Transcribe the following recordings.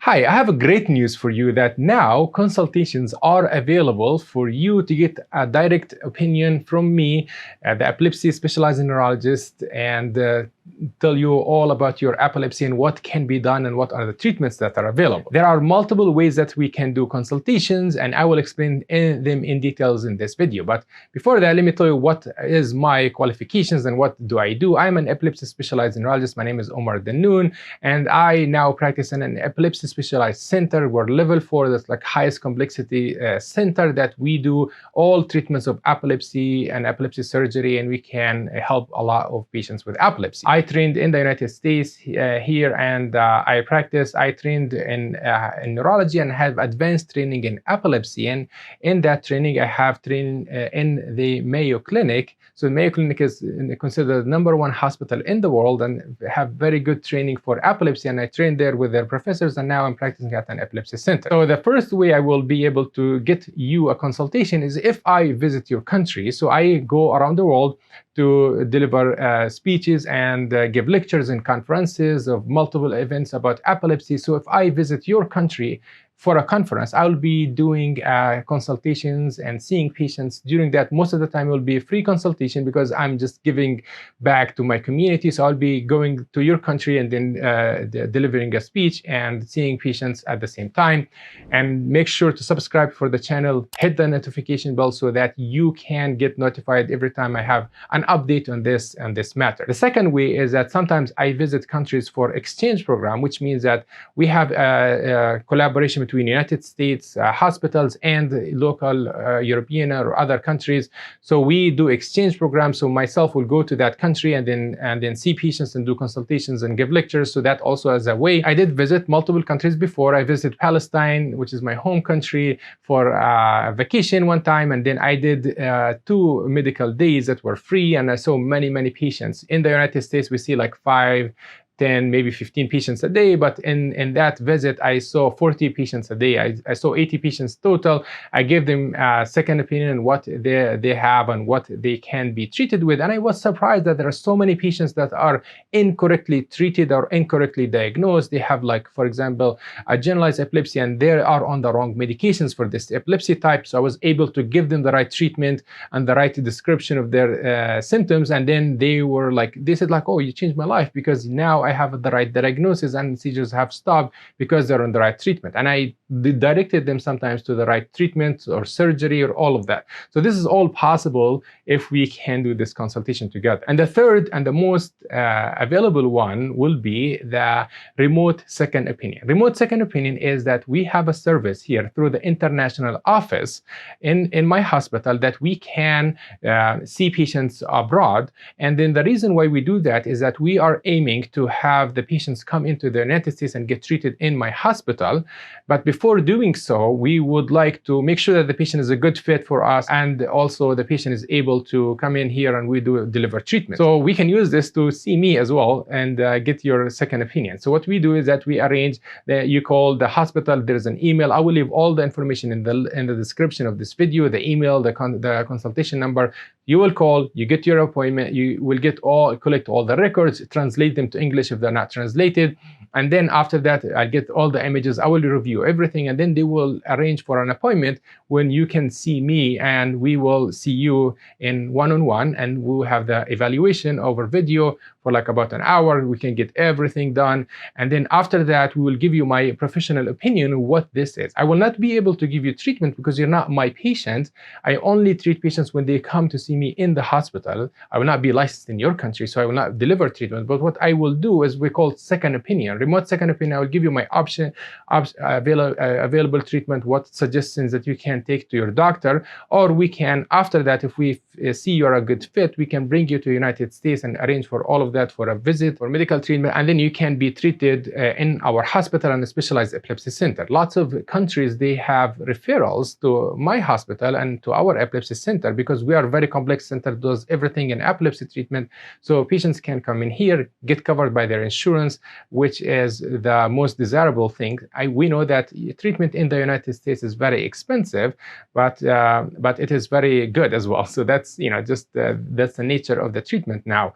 Hi, I have a great news for you that now consultations are available for you to get a direct opinion from me, the epilepsy specialized neurologist, and tell you all about your epilepsy and what can be done and what are the treatments that are available. There are multiple ways that we can do consultations, and I will explain them in details in this video. But before that, let me tell you what is my qualifications and what do I do. I'm an epilepsy specialized neurologist. My name is Omar Danoun, and I now practice in an epilepsy specialized center. We're level 4, that's like highest complexity center that we do all treatments of epilepsy and epilepsy surgery, and we can help a lot of patients with epilepsy. I trained in the United States here, and I trained in neurology and have advanced training in epilepsy. And in that training, I have trained in the Mayo Clinic. So the Mayo Clinic is considered the #1 hospital in the world and have very good training for epilepsy. And I trained there with their professors, and now I'm practicing at an epilepsy center. So the first way I will be able to get you a consultation is if I visit your country. So I go around the world to deliver speeches and give lectures and conferences of multiple events about epilepsy. So if I visit your country for a conference, I will be doing consultations and seeing patients. During that, most of the time it will be a free consultation because I'm just giving back to my community. So I'll be going to your country and then delivering a speech and seeing patients at the same time. And make sure to subscribe for the channel, hit the notification bell so that you can get notified every time I have an update on this matter. The second way is that sometimes I visit countries for exchange program, which means that we have a collaboration between United States hospitals and local European or other countries. So we do exchange programs. So myself will go to that country and then see patients and do consultations and give lectures. So that also as a way. I did visit multiple countries before. I visited Palestine, which is my home country, for vacation one time, and then I did 2 medical days that were free, and I saw many patients. In the United States, we see like 5, 10, maybe 15 patients a day, but in that visit, I saw 40 patients a day. I saw 80 patients total. I gave them a second opinion on what they have and what they can be treated with. And I was surprised that there are so many patients that are incorrectly treated or incorrectly diagnosed. They have, like, for example, a generalized epilepsy, and they are on the wrong medications for this epilepsy type. So I was able to give them the right treatment and the right description of their symptoms. And then they said like, oh, you changed my life because now I have the right diagnosis and seizures have stopped because they're on the right treatment. And I directed them sometimes to the right treatment or surgery or all of that. So this is all possible if we can do this consultation together. And the third and the most available one will be the remote second opinion. Remote second opinion is that we have a service here through the international office in my hospital that we can see patients abroad. And then the reason why we do that is that we are aiming to have the patients come into the United States and get treated in my hospital. But before doing so, we would like to make sure that the patient is a good fit for us, and also the patient is able to come in here and we do deliver treatment. So we can use this to see me as well and get your second opinion. So what we do is that we arrange that you call the hospital. There's an email. I will leave all the information in the description of this video, the email, the consultation number. You will call, you get your appointment, you will collect all the records, translate them to English if they're not translated. And then after that, I get all the images. I will review everything, and then they will arrange for an appointment when you can see me, and we will see you in one-on-one, and we'll have the evaluation over video for like about an hour. We can get everything done. And then after that, we will give you my professional opinion of what this is. I will not be able to give you treatment because you're not my patient. I only treat patients when they come to see me in the hospital. I will not be licensed in your country, so I will not deliver treatment. But what I will do is we call second opinion. Remote second opinion. I will give you my available treatment, what suggestions that you can take to your doctor, or we can, after that, if we see you're a good fit, we can bring you to the United States and arrange for all of that for a visit or medical treatment, and then you can be treated in our hospital and a specialized epilepsy center. Lots of countries, they have referrals to my hospital and to our epilepsy center because we are a very complex center, does everything in epilepsy treatment. So patients can come in here, get covered by their insurance, which is the most desirable thing. We know that treatment in the United States is very expensive, but it is very good as well. So that's that's the nature of the treatment now.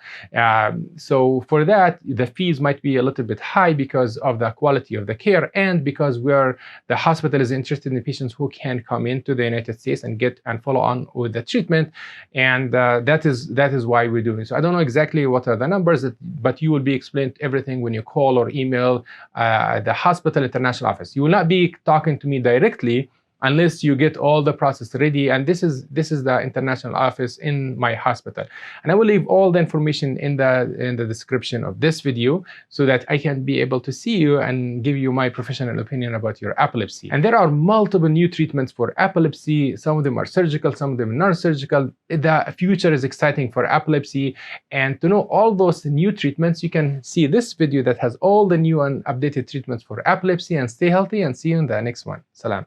So for that, the fees might be a little bit high because of the quality of the care, and because the hospital is interested in patients who can come into the United States and follow on with the treatment, and that is why we're doing so. I don't know exactly what are the numbers, but you will be explained everything when you call or email the hospital international office. You will not be talking to me directly unless you get all the process ready, and this is the international office in my hospital. And I will leave all the information in the description of this video, so that I can be able to see you and give you my professional opinion about your epilepsy. And there are multiple new treatments for epilepsy. Some of them are surgical, some of them non-surgical. The future is exciting for epilepsy, and to know all those new treatments, you can see this video that has all the new and updated treatments for epilepsy. And stay healthy, and see you in the next one. Salam.